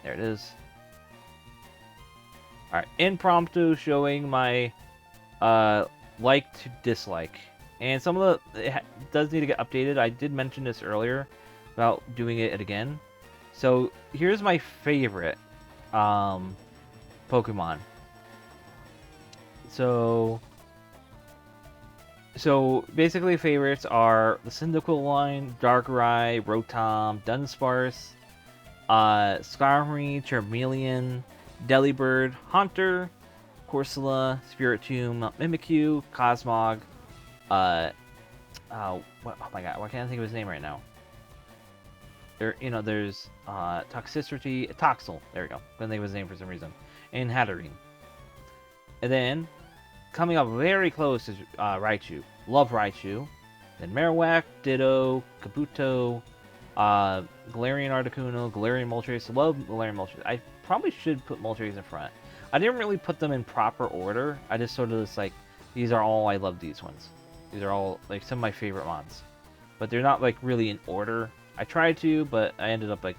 There it is. Alright, impromptu showing my like to dislike. And some of it does need to get updated. I did mention this earlier about doing it again. So here's my favorite Pokemon. So basically favorites are the Cyndaquil line, Darkrai, Rotom, Dunsparce, Skarmory, Charmeleon, Delibird, Haunter, Corsola, Spiritomb, Mimikyu, Cosmog, oh my god, why can't I think of his name right now? There's Toxicity, Toxel, there we go, couldn't think of his name for some reason, and Hatterene. And then, coming up very close is Raichu. Love Raichu. Then Marowak, Ditto, Kabuto, Galarian Articuno, Galarian Moltres. Love Galarian Moltres. I probably should put Moltres in front. I didn't really put them in proper order. I just sort of just like, these are all, I love these ones. These are all like some of my favorite mons. But they're not like really in order. I tried to, but I ended up like,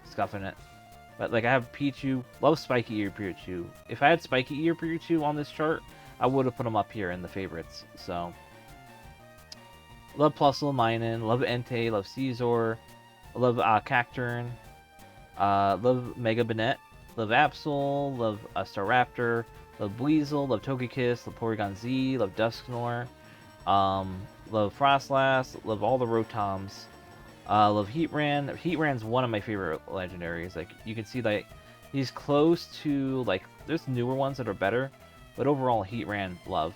scuffing it. But like I have Pichu, love Spiky Ear Pichu. If I had Spiky Ear Pichu on this chart, I would have put them up here in the favorites. So love Plusle Minun, love Entei, love Caesar, love Cacturne, love Mega Banette, love Absol, love Staraptor, love Weasel, love Togekiss, love Porygon Z, love Dusknoir, love Frostlass, love all the Rotoms. Love Heatran. Heatran's one of my favorite legendaries. Like, you can see, like, he's close to, like, there's newer ones that are better, but overall, Heatran, love.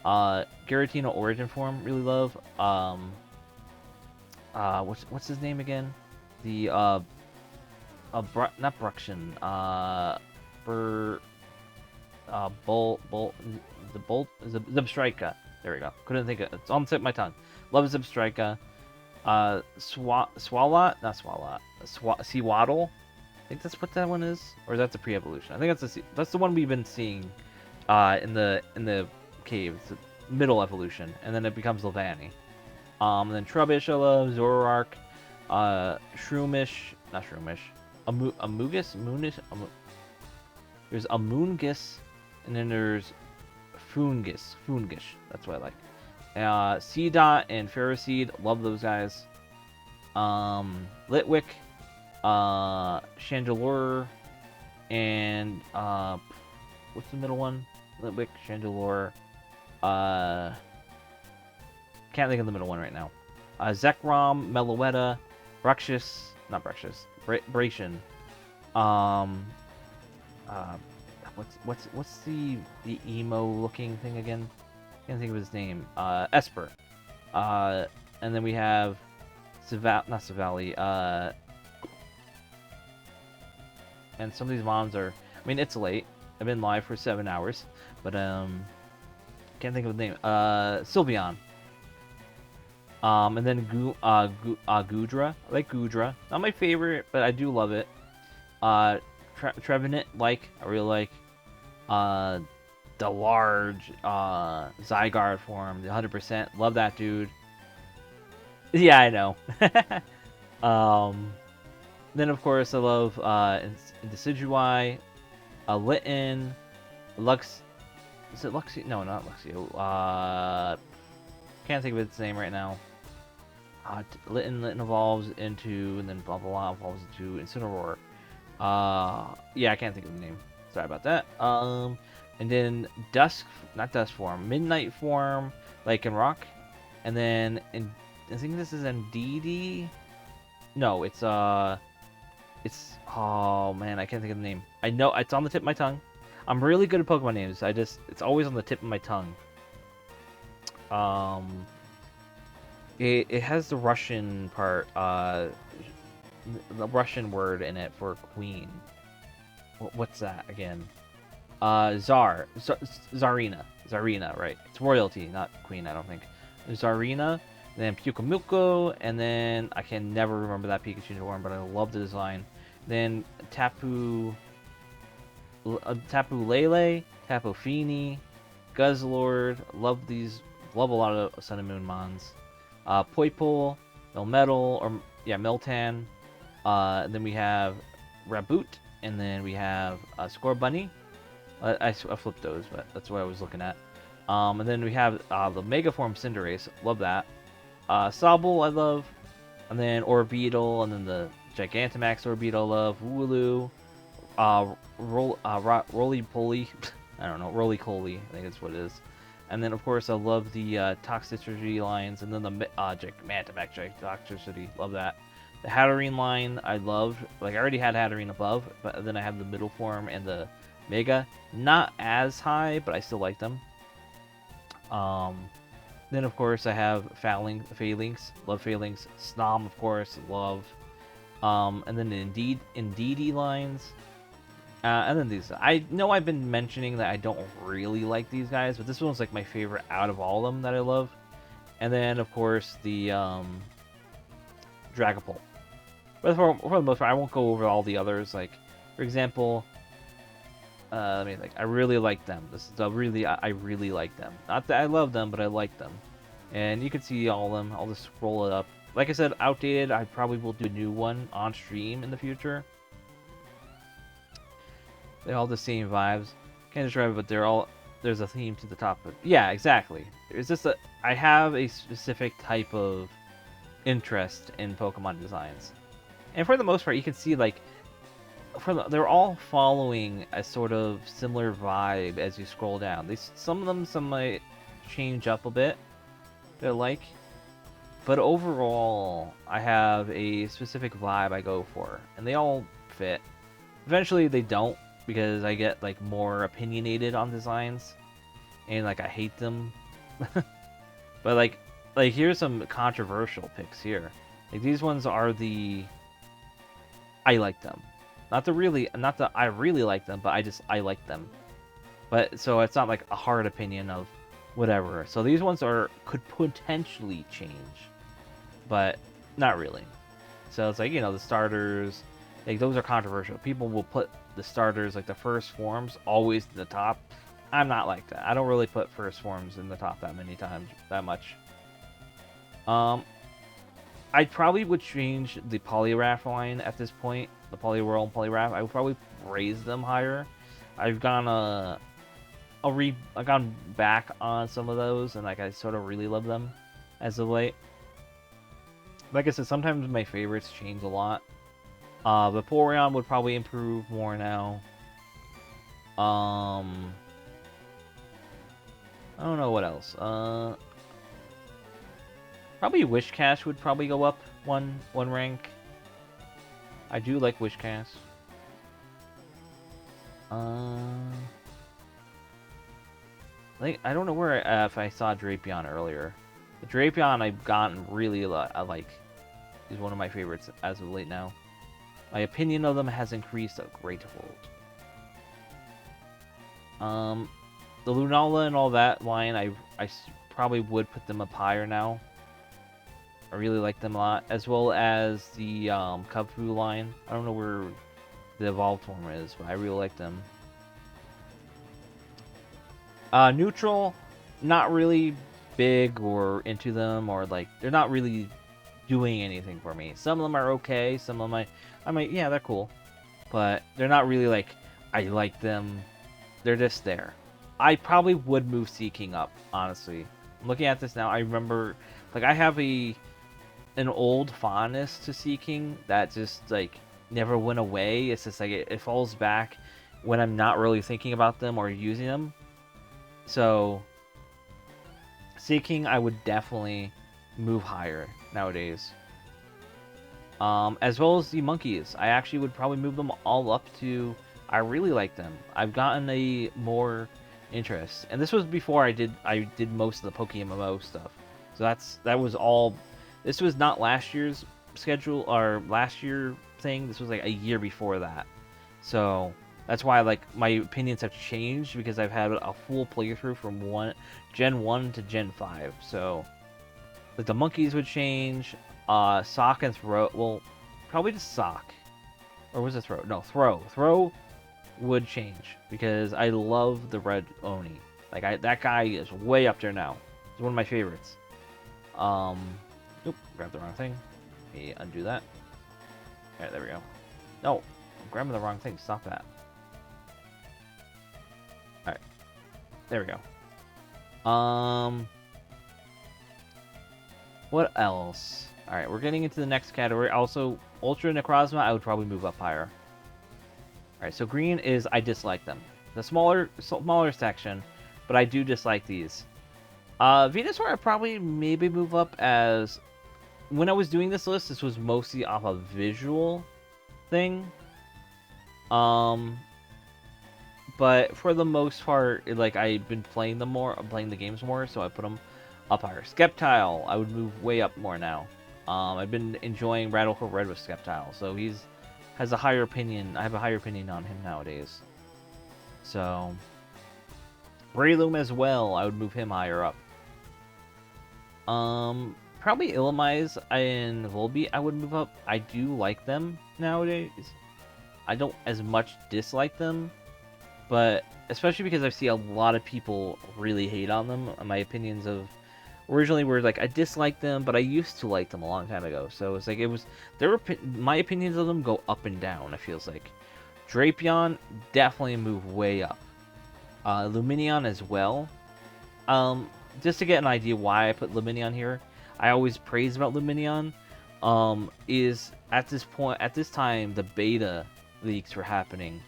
Giratina Origin Form, really love. What's his name again? The, not Bruxian, Zebstrika. There we go. Couldn't think of it. It's on the tip of my tongue. Love Zebstrika. Swalot, not Swalot, Sewaddle. I think that's what that one is, or that's a pre-evolution. I think that's the one we've been seeing, in the cave. It's the middle evolution, and then it becomes Levani. And then Trubbish, I love Zoroark, Shroomish, not Shroomish, Moonish. There's Amoonguss, and then there's Foongish. That's what I like. Seedot and Ferroseed, love those guys. Litwick, Chandelure, and what's the middle one? Litwick, Chandelure. Can't think of the middle one right now. Zekrom, Meloetta, Bracian. What's the emo looking thing again? Can't think of his name. Esper. And then we have not Savali. And some of these mons are, I mean, it's late. I've been live for 7 hours, but can't think of the name. Sylveon. And then Goodra. I like Goodra. Not my favorite, but I do love it. Trevenant, I really like. The large Zygarde form, the 100%. Love that dude. Yeah, I know. Then, of course, I love Decidueye, Litten, Lux. Is it Luxio? No, not Luxio. Can't think of its name right now. Litten evolves into, and then blah blah blah evolves into Incineroar. Yeah, I can't think of the name. Sorry about that. And then not dusk form, midnight form, Lycanroc, and then I think this is Indeedee. No, it's oh man, I can't think of the name. I know it's on the tip of my tongue. I'm really good at Pokemon names. It's always on the tip of my tongue. It has the Russian part, the Russian word in it for queen. What's that again? Zarina, right? It's royalty, not queen, I don't think. Zarina, then Pyukumuko, and then I can never remember that Pikachu form, but I love the design. Then Tapu Lele, Tapu Fini, Guzzlord. Love a lot of Sun and Moon mons. Poipole, Melmetal, Meltan. Then we have Raboot, and then we have Score Bunny. I flipped those, but that's what I was looking at. And then we have the Mega Form Cinderace. Love that. Sobble, I love. And then Orbeetle, and then the Gigantamax Orbeetle, I love. Wooloo. Roly-Poly. I don't know. Roly-Coly, I think that's what it is. And then, of course, I love the Toxicity lines, and then the Gigantamax Toxicity. Love that. The Hatterene line, I love. Like, I already had Hatterene above, but then I have the middle form and the Mega. Not as high, but I still like them. Then, of course, I have Phalanx. Love Phalanx. Snom, of course. Love. And then the Indeedee lines. And then these. I know I've been mentioning that I don't really like these guys, but this one's like my favorite out of all of them that I love. And then, of course, the Dragapult. But for the most part, I won't go over all the others. Like, for example, let me think. I really like them. This is a really, I really like them. Not that I love them, but I like them. And you can see all of them. I'll just scroll it up. Like I said, outdated. I probably will do a new one on stream in the future. They're all the same vibes. Can't describe it, but they're all. There's a theme to the top. But yeah, exactly. It's just that I have a specific type of interest in Pokemon designs, and for the most part, you can see like they're all following a sort of similar vibe as you scroll down. Some of them might change up a bit. They're like, but overall, I have a specific vibe I go for, and they all fit. Eventually, they don't, because I get like more opinionated on designs, and like I hate them. But like here's some controversial picks here. Like these ones are I like them. Not that I really like them, but I like them. But so it's not like a hard opinion of whatever. So these ones could potentially change, but not really. So it's like, you know, the starters, like those are controversial. People will put the starters, like the first forms, always to the top. I'm not like that. I don't really put first forms in the top that much. I probably would change the Poliwrath line at this point. The Poliwhirl and Poliwrath, I would probably raise them higher. I've gone I've gone back on some of those, and like I sort of really love them as of late. Like I said, sometimes my favorites change a lot. Vaporeon would probably improve more now. I don't know what else. Probably Wishcash would probably go up one rank. I do like Wishcash. Like, I don't know where if I saw Drapion earlier. The Drapion I've gotten really I like. He's one of my favorites as of late now. My opinion of them has increased a great fold. The Lunala and all that line, I probably would put them up higher now. I really like them a lot, as well as the Kubfu line. I don't know where the evolved form is, but I really like them. Neutral, not really big or into them, or like they're not really doing anything for me. Some of them are okay. Some of them I might, yeah, they're cool, but they're not really like I like them. They're just there. I probably would move Seaking up, honestly. I'm looking at this now. I remember, like, I have an old fondness to Seaking that just like never went away. It's just like it falls back when I'm not really thinking about them or using them. So Seaking, I would definitely move higher nowadays. As well as the monkeys, I actually would probably move them all up to. I really like them. I've gotten a more interest, and this was before I did most of the Pokemon stuff. So that was all. This was not last year's schedule or last year thing. This was like a year before that. So that's why like my opinions have changed, because I've had a full playthrough from Gen 1 to Gen 5. So like the monkeys would change. Sock and Throw. Well, probably just Sock. Or was it Throw? No, Throw. Throw would change, because I love the red Oni. Like that guy is way up there now. He's one of my favorites. Oop, grabbed the wrong thing. Let me undo that. Alright, there we go. No, I'm grabbing the wrong thing. Stop that. Alright. There we go. What else? Alright, we're getting into the next category. Also, Ultra Necrozma, I would probably move up higher. Alright, so green is I dislike them. The smaller section, but I do dislike these. Venusaur, I'd probably maybe move up as... When I was doing this list, this was mostly off a visual thing. But for the most part, like, I've been playing them more, I'm playing the games more, so I put them up higher. Sceptile, I would move way up more now. I've been enjoying Radical Red with Sceptile, so has a higher opinion. I have a higher opinion on him nowadays. So, Breloom as well, I would move him higher up. Probably Illumise and Volbeat I would move up. I do like them nowadays. I don't as much dislike them, but especially because I see a lot of people really hate on them. My opinions of originally were like I dislike them, but I used to like them a long time ago. So it's like my opinions of them go up and down. It feels like Drapion definitely move way up. Lumineon as well. Just to get an idea why I put Lumineon here, I always praise about Lumineon. Is at this time the beta leaks were happening.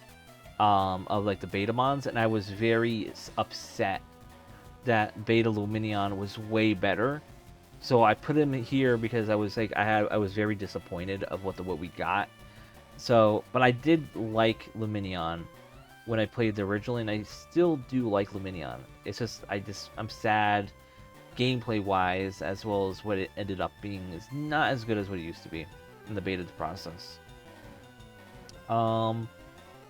Of like the Betamons, and I was very upset that Beta Lumineon was way better. So I put him here because I was like I was very disappointed of what we got. So, but I did like Lumineon when I played the original, and I still do like Lumineon. It's just I'm sad gameplay wise, as well as what it ended up being is not as good as what it used to be in the beta process.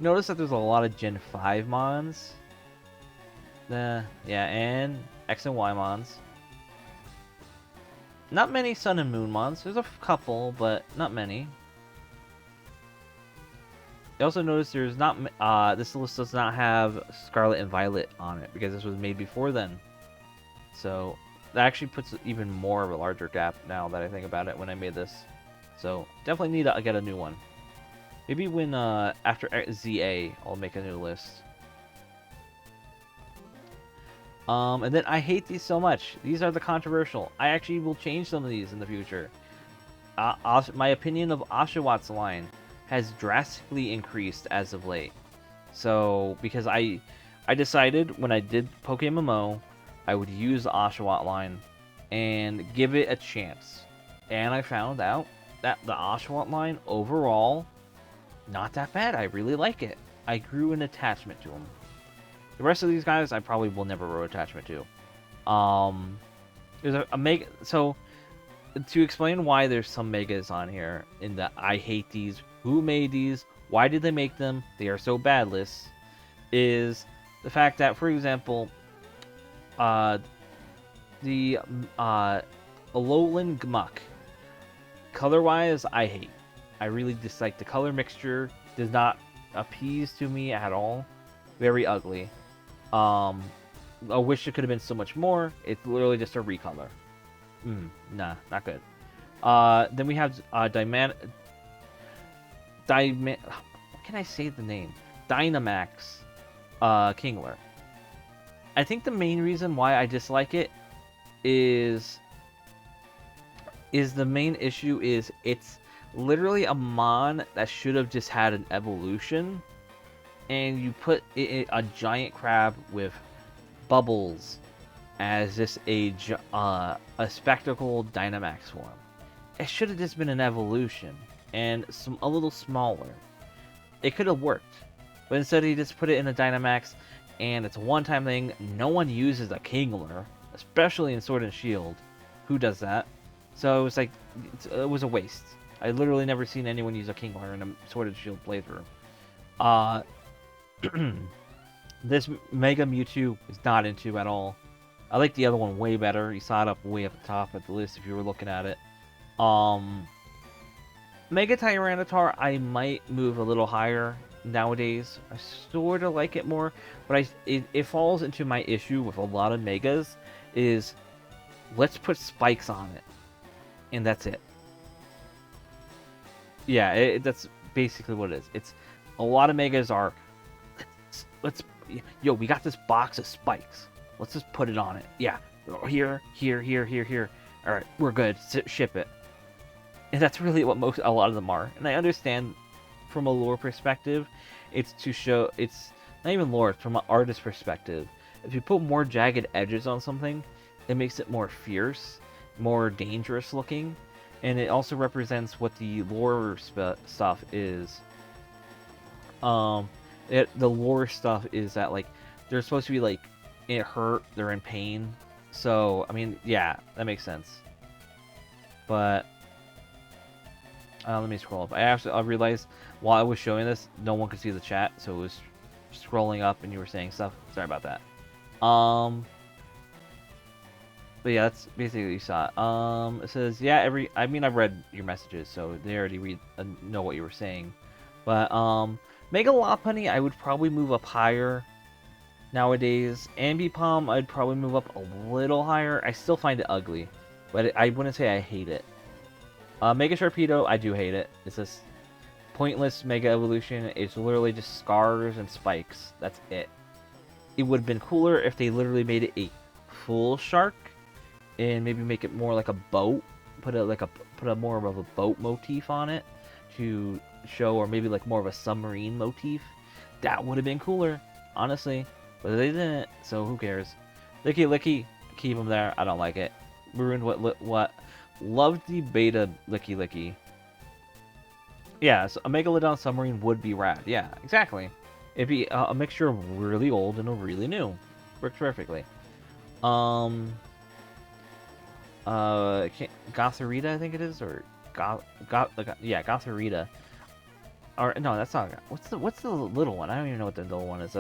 Notice that there's a lot of Gen 5 mons. Yeah, and X and Y mons. Not many Sun and Moon mons. There's a couple, but not many. I also notice there's not... this list does not have Scarlet and Violet on it, because this was made before then. So, that actually puts even more of a larger gap now that I think about it when I made this. So, definitely need to get a new one. Maybe when, after ZA, I'll make a new list. And then I hate these so much. These are the controversial. I actually will change some of these in the future. My opinion of Oshawott line has drastically increased as of late. So, because I decided when I did PokeMMO, I would use the Oshawott line and give it a chance. And I found out that the Oshawott line overall, not that bad. I really like it. I grew an attachment to him. The rest of these guys, I probably will never grow attachment to. There's a mega. So, to explain why there's some megas on here, in that I hate these, who made these, why did they make them, they are so bad lists, is the fact that, for example, the Alolan Gmuk, color-wise, I hate. I really dislike the color mixture. Does not appease to me at all. Very ugly. I wish it could have been so much more. It's literally just a recolor. Nah, not good. Then we have what can I say the name? Dynamax Kingler. I think the main reason why I dislike it is the main issue is it's literally a mon that should have just had an evolution, and you put a giant crab with bubbles as just a spectacle Dynamax form. It should have just been an evolution and a little smaller. It could have worked, but instead he just put it in a Dynamax, and it's a one-time thing. No one uses a Kingler, especially in Sword and Shield. Who does that? So it was like it was a waste. I literally never seen anyone use a Kingler in a Sword and Shield playthrough. This Mega Mewtwo is not into at all. I like the other one way better. You saw it up way up the top of the list if you were looking at it. Mega Tyranitar I might move a little higher nowadays. I sort of like it more, but it falls into my issue with a lot of Megas is let's put spikes on it, and that's it. Yeah, that's basically what it is. A lot of megas are, let's yo, we got this box of spikes. Let's just put it on it. Yeah, here, here, here, here, here. All right, we're good. Ship it. And that's really what a lot of them are. And I understand from a lore perspective, it's to show, it's not even lore, it's from an artist perspective. If you put more jagged edges on something, it makes it more fierce, more dangerous looking, and it also represents what the lore stuff is. The lore stuff is that, like, they're supposed to be like, it hurt, they're in pain. So I mean, yeah, that makes sense. But let me scroll up. I realized while I was showing this, no one could see the chat, so it was scrolling up and you were saying stuff. Sorry about that. But yeah, that's basically what you saw. It says, yeah, I mean, I've read your messages, so they already know what you were saying. But Mega Lopunny, I would probably move up higher nowadays. Ambipom, I'd probably move up a little higher. I still find it ugly, but I wouldn't say I hate it. Mega Sharpedo, I do hate it. It's this pointless Mega Evolution. It's literally just scars and spikes. That's it. It would have been cooler if they literally made it a full shark and maybe make it more like a boat. Put a more of a boat motif on it to show, or maybe like more of a submarine motif. That would have been cooler, honestly. But they didn't, so who cares? Licky, keep him there. I don't like it. Ruined what? Loved the beta Licky. Yeah, so a Megalodon submarine would be rad. Yeah, exactly. It'd be a mixture of really old and a really new. Works perfectly. Gotharita, I think it is, or yeah, Gotharita. Or no, that's not. What's the little one? I don't even know what the little one is.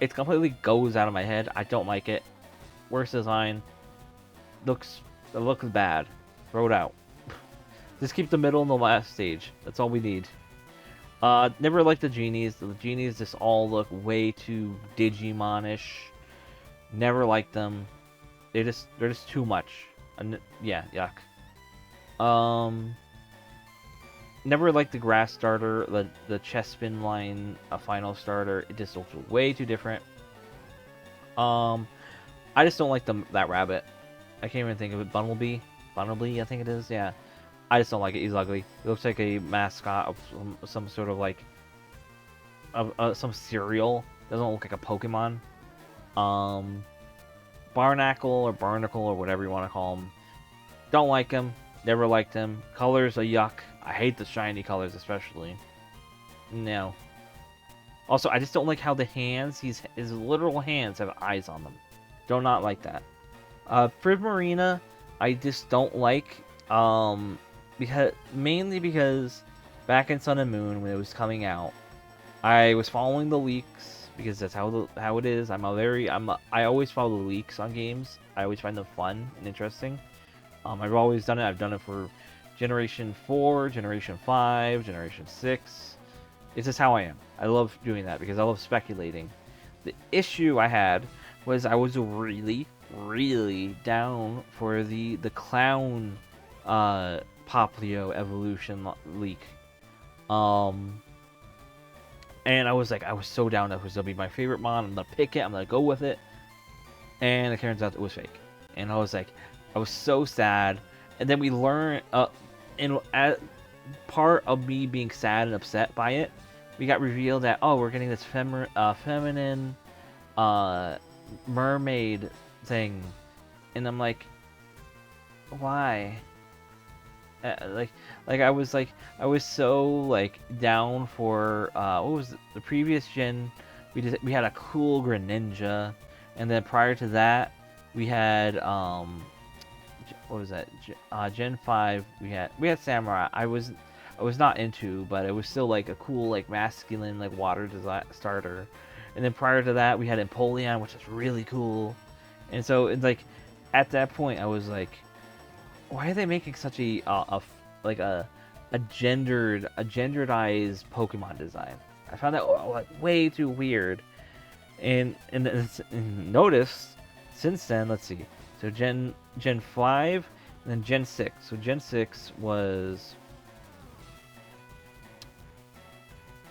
It completely goes out of my head. I don't like it. Worst design. It looks bad. Throw it out. Just keep the middle and the last stage. That's all we need. Never liked the genies. The genies just all look way too Digimon-ish. Never liked them. They're just too much. Yeah, yuck. Never liked the grass starter, the Chespin line, a final starter. It just looks way too different. I just don't like that rabbit. I can't even think of it. Bumblebee, I think it is. Yeah, I just don't like it. He's ugly. It looks like a mascot of some sort of like some cereal. Doesn't look like a Pokemon. Barnacle or Barnacle or whatever you want to call him. Don't like him. Never liked him. Colors are yuck. I hate the shiny colors especially. No. Also, I just don't like how the hands, his literal hands have eyes on them. Do not like that. Prismarina, I just don't like. Mainly because back in Sun and Moon when it was coming out, I was following the leaks because that's how it is. I always follow the leaks on games. I always find them fun and interesting. I've always done it. I've done it for Generation 4, Generation 5, Generation 6. It's just how I am. I love doing that because I love speculating. The issue I had was I was really, really down for the clown Poplio evolution leak. And I was so down. That was gonna be my favorite mon. I'm gonna pick it. I'm gonna go with it. And it turns out it was fake. And I was so sad. And then we learned, and as part of me being sad and upset by it, we got revealed that, oh, we're getting this feminine mermaid thing. And I'm like, why? I was so down for what was the previous gen? We had a cool Greninja, and then prior to that we had what was that? Gen 5 we had Samurai. I was not into, but it was still a cool masculine water starter. And then prior to that we had Empoleon, which is really cool. And so it's at that point I was like, why are they making such a genderedized Pokemon design? I found that way too weird. And notice since then, let's see. So Gen 5 and then Gen 6. So Gen 6 was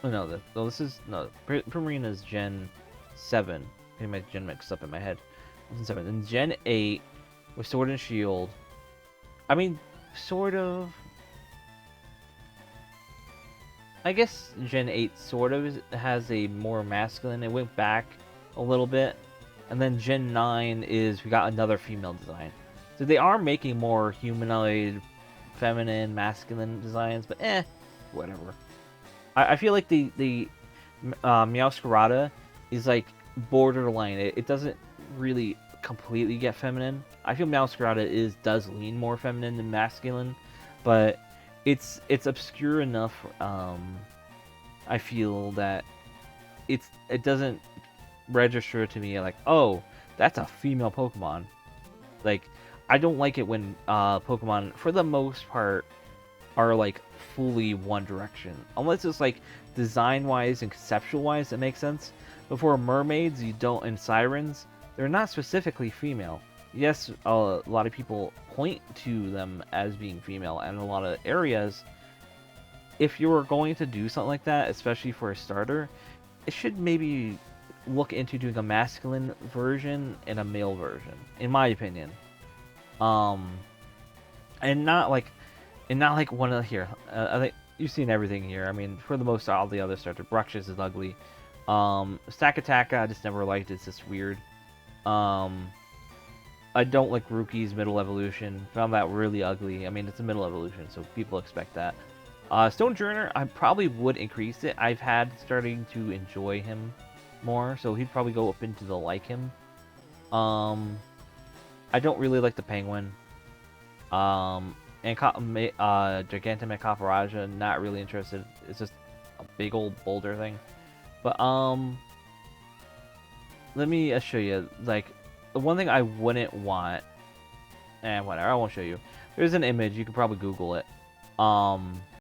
Oh no, this is no. Primarina is Gen 7. Getting my Gen mixed up in my head. 7. And Gen 8 with Sword and Shield. I mean, sort of. I guess Gen 8 sort of has a more masculine. It went back a little bit. And then Gen 9 is we got another female design. So they are making more humanoid, feminine, masculine designs, but whatever. I feel like the Meowscarada is like borderline. It doesn't really completely get feminine. I feel Meowscarada does lean more feminine than masculine, but it's obscure enough. I feel that it doesn't register to me like, oh, that's a female Pokemon. Like, I don't like it when Pokemon, for the most part, are like fully one direction. Unless it's like design-wise and conceptual-wise, it makes sense. But for mermaids, you don't, and sirens, they're not specifically female. Yes, a lot of people point to them as being female, and in a lot of areas, if you were going to do something like that, especially for a starter, it should maybe look into doing a masculine version and a male version, in my opinion. And not like one of here. I think you've seen everything here. I mean, for the most, all the other starter, Bruxish is ugly. Stakataka, I just never liked. It's just weird. I don't like Rookie's middle evolution. Found that really ugly. I mean, it's a middle evolution, so people expect that. Stonejourner, I probably would increase it. I've had starting to enjoy him more, so he'd probably go up into the like him. I don't really like the Penguin. And Gigantamacopharaja, not really interested. It's just a big old boulder thing. But let me show you. Like, the one thing I wouldn't want, whatever, I won't show you. There's an image, you could probably Google it.